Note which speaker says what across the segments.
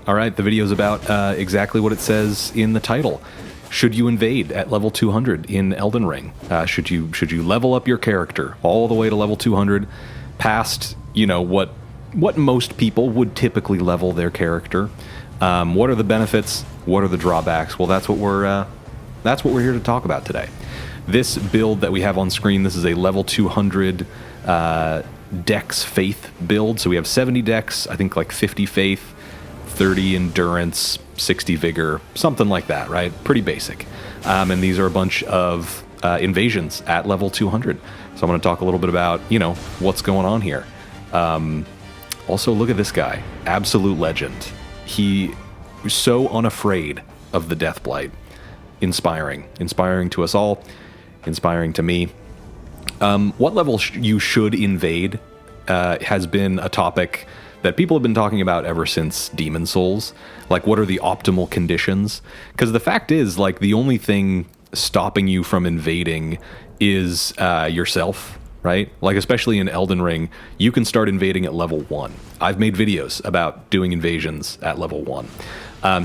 Speaker 1: All right, the video is about exactly what it says in the title. Should you invade at level 200 in Elden Ring? Should you level up your character all the way to level 200, past what most people would typically level their character? What are the benefits? What are the drawbacks? Well, that's what we're here to talk about today. This build that we have on screen, this is a level 200 Dex Faith build. So we have 70 Dex, I think like 50 Faith, 30 Endurance, 60 Vigor, something like that, right? Pretty basic. And these are a bunch of invasions at level 200. So I'm going to talk a little bit about, what's going on here. Also, look at this guy. Absolute legend. He is so unafraid of the Deathblight. Inspiring. Inspiring to us all. Inspiring to me. What level you should invade has been a topic that people have been talking about ever since Demon Souls. Like, what are the optimal conditions? Because the fact is, like, the only thing stopping you from invading is yourself, right? Like, especially in Elden Ring, you can start invading at level 1. I've made videos about doing invasions at level 1.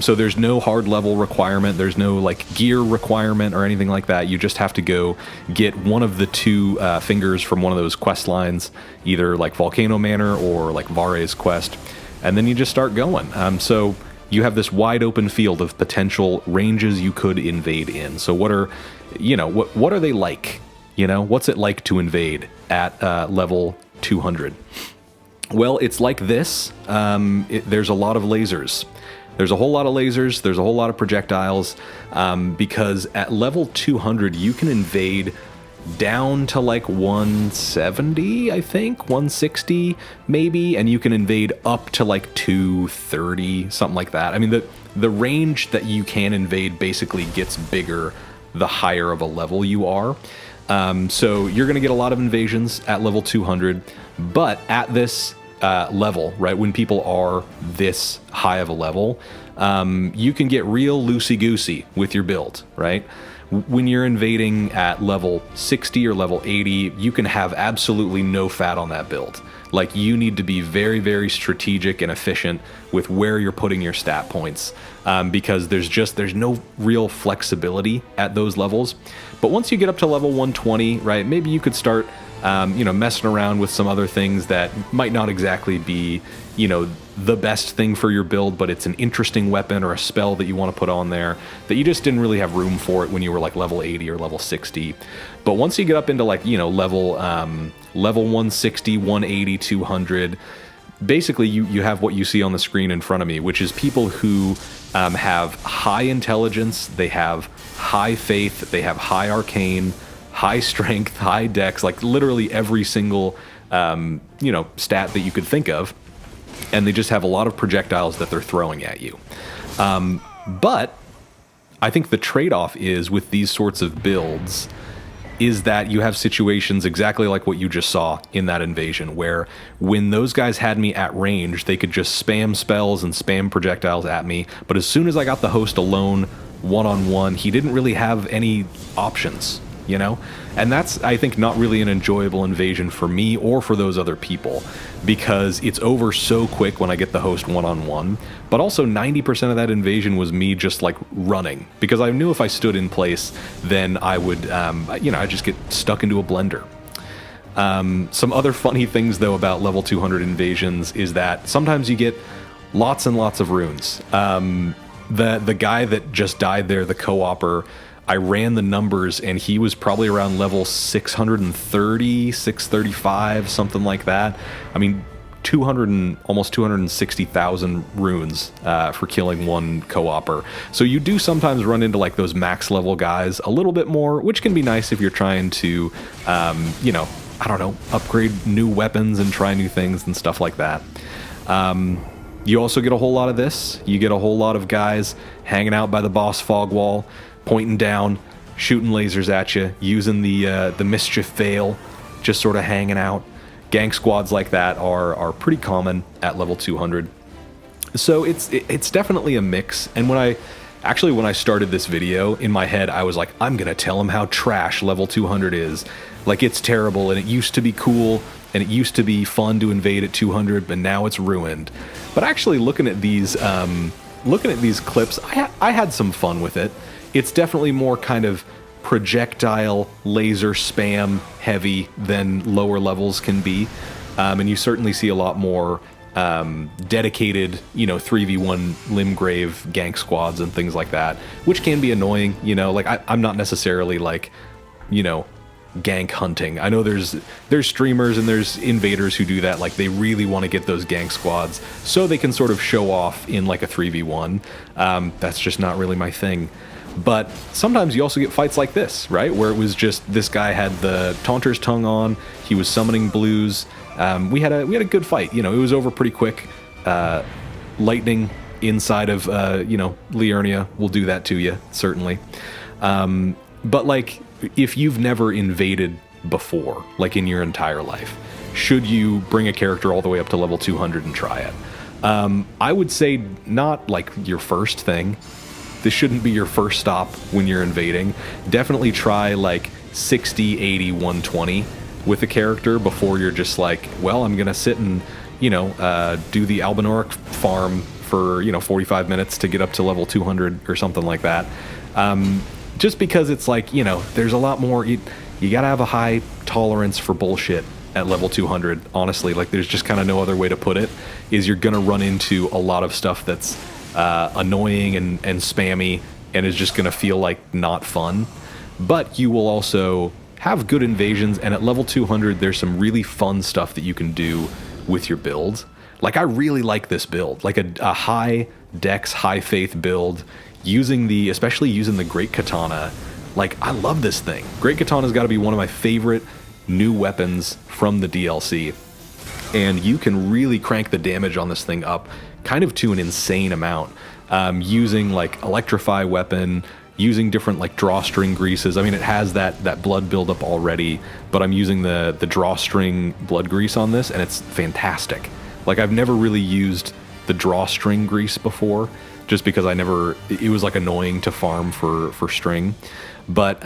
Speaker 1: So there's no hard level requirement. There's no like gear requirement or anything like that. You just have to go get one of the two fingers from one of those quest lines, either like Volcano Manor or like Vare's quest, and then you just start going. So you have this wide open field of potential ranges you could invade in. So what are they like? What's it like to invade at level 200? Well, it's like this. There's a lot of lasers. There's a whole lot of lasers, there's a whole lot of projectiles, because at level 200 you can invade down to like 170, I think, 160 maybe, and you can invade up to like 230, something like that. I mean, the range that you can invade basically gets bigger the higher of a level you are. So you're going to get a lot of invasions at level 200, but at this level, right, when people are this high of a level, you can get real loosey-goosey with your build, right? When you're invading at level 60 or level 80, you can have absolutely no fat on that build. Like, you need to be very, very strategic and efficient with where you're putting your stat points, because there's no real flexibility at those levels. But once you get up to level 120, right, maybe you could start messing around with some other things that might not exactly be, the best thing for your build, but it's an interesting weapon or a spell that you want to put on there that you just didn't really have room for it when you were like level 80 or level 60. But once you get up into like, level 160, 180, 200, basically you have what you see on the screen in front of me, which is people who have high intelligence, they have high faith, they have high arcane, high strength, high dex, like literally every single, stat that you could think of. And they just have a lot of projectiles that they're throwing at you. But I think the trade-off is with these sorts of builds is that you have situations exactly like what you just saw in that invasion, where when those guys had me at range, they could just spam spells and spam projectiles at me. But as soon as I got the host alone, one-on-one, he didn't really have any options. And that's, I think, not really an enjoyable invasion for me or for those other people, because it's over so quick when I get the host one-on-one, but also 90% of that invasion was me just like running, because I knew if I stood in place, then I would, I'd just get stuck into a blender. Some other funny things, though, about level 200 invasions is that sometimes you get lots and lots of runes. The guy that just died there, the co-opper, I ran the numbers and he was probably around level 630, 635, something like that. I mean, almost 260,000 runes for killing one co-opper. So you do sometimes run into like those max level guys a little bit more, which can be nice if you're trying to, upgrade new weapons and try new things and stuff like that. You also get a whole lot of this. You get a whole lot of guys hanging out by the boss fog wall, pointing down, shooting lasers at you, using the mischief veil, just sort of hanging out. Gank squads like that are pretty common at level 200. So it's definitely a mix. And when I started this video, in my head I was like, I'm gonna tell him how trash level 200 is. Like, it's terrible and it used to be cool, and it used to be fun to invade at 200, but now it's ruined. But actually, looking at these clips, I had some fun with it. It's definitely more kind of projectile laser spam heavy than lower levels can be, and you certainly see a lot more dedicated, 3v1 Limgrave gank squads and things like that, which can be annoying. Like I'm not necessarily like, gank hunting. I know there's streamers and there's invaders who do that. Like they really want to get those gank squads so they can sort of show off in like a 3v1. That's just not really my thing. But sometimes you also get fights like this, right? Where it was just this guy had the Taunter's Tongue on, he was summoning blues. We had a good fight. It was over pretty quick. Lightning inside of Liurnia will do that to you, certainly. But like, if you've never invaded before, like in your entire life, should you bring a character all the way up to level 200 and try it? I would say not like your first thing. This shouldn't be your first stop when you're invading. Definitely try like 60, 80, 120 with a character before you're just like, well, I'm going to sit and, do the Albinoric farm for, 45 minutes to get up to level 200 or something like that. Just because it's like, there's a lot more, you got to have a high tolerance for bullshit at level 200, honestly. Like, there's just kind of no other way to put it, is you're going to run into a lot of stuff that's annoying and spammy and is just going to feel like not fun. But you will also have good invasions, and at level 200, there's some really fun stuff that you can do with your build. Like, I really like this build, like a high dex, high faith build, especially using the Great Katana. Like, I love this thing. Great Katana's got to be one of my favorite new weapons from the DLC, and you can really crank the damage on this thing up kind of to an insane amount, using like Electrify weapon, using different like drawstring greases. I mean, it has that blood buildup already, but I'm using the drawstring blood grease on this, and it's fantastic. Like, I've never really used the drawstring grease before, just because it was like annoying to farm for string. But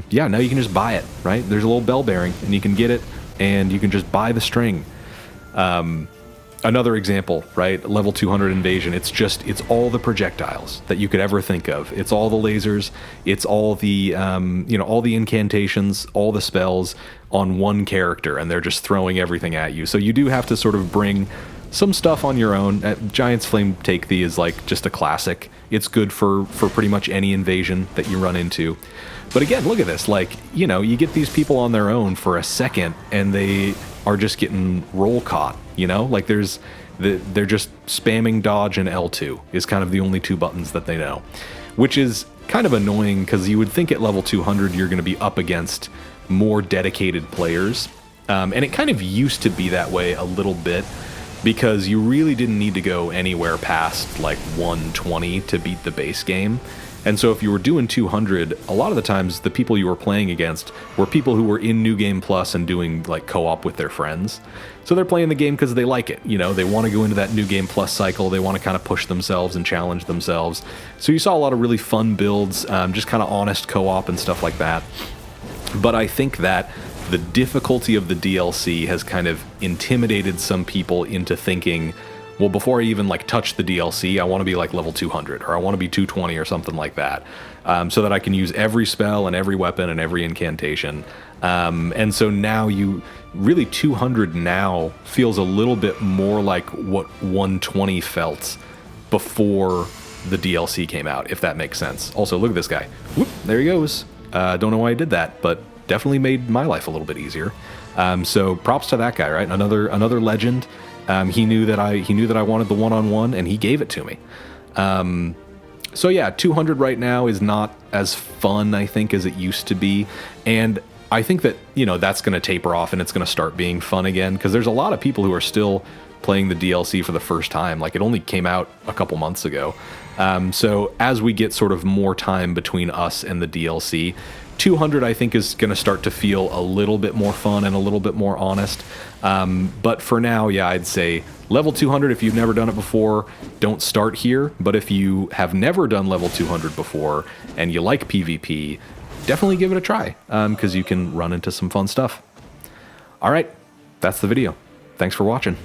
Speaker 1: yeah, now you can just buy it, right? There's a little bell bearing and you can get it and you can just buy the string. Another example, right? Level 200 invasion. It's all the projectiles that you could ever think of. It's all the lasers. It's all the, all the incantations, all the spells on one character, and they're just throwing everything at you. So you do have to sort of bring some stuff on your own. Giant's Flame Take Thee is like just a classic. It's good for pretty much any invasion that you run into. But again, look at this. Like, you get these people on their own for a second and they are just getting roll caught, Like they're just spamming dodge and L2 is kind of the only two buttons that they know, which is kind of annoying because you would think at level 200 you're going to be up against more dedicated players. And it kind of used to be that way a little bit, because you really didn't need to go anywhere past like 120 to beat the base game. And so if you were doing 200, a lot of the times the people you were playing against were people who were in New Game Plus and doing like co-op with their friends. So they're playing the game because they like it. They want to go into that New Game Plus cycle. They want to kind of push themselves and challenge themselves. So you saw a lot of really fun builds, just kind of honest co-op and stuff like that. But I think that the difficulty of the DLC has kind of intimidated some people into thinking, well, before I even like touch the DLC, I want to be like level 200 or I want to be 220 or something like that, so that I can use every spell and every weapon and every incantation. And so now 200 now feels a little bit more like what 120 felt before the DLC came out, if that makes sense. Also, look at this guy. Whoop, there he goes. Don't know why I did that, but definitely made my life a little bit easier. So props to that guy, right? Another legend. He knew that I wanted the one-on-one, and he gave it to me. So yeah, 200 right now is not as fun, I think, as it used to be. And I think that, that's going to taper off and it's going to start being fun again, because there's a lot of people who are still playing the DLC for the first time. Like, it only came out a couple months ago. So as we get sort of more time between us and the DLC, 200, I think, is going to start to feel a little bit more fun and a little bit more honest. But for now, yeah, I'd say level 200, if you've never done it before, don't start here. But if you have never done level 200 before and you like PvP, definitely give it a try, because you can run into some fun stuff. All right, that's the video. Thanks for watching.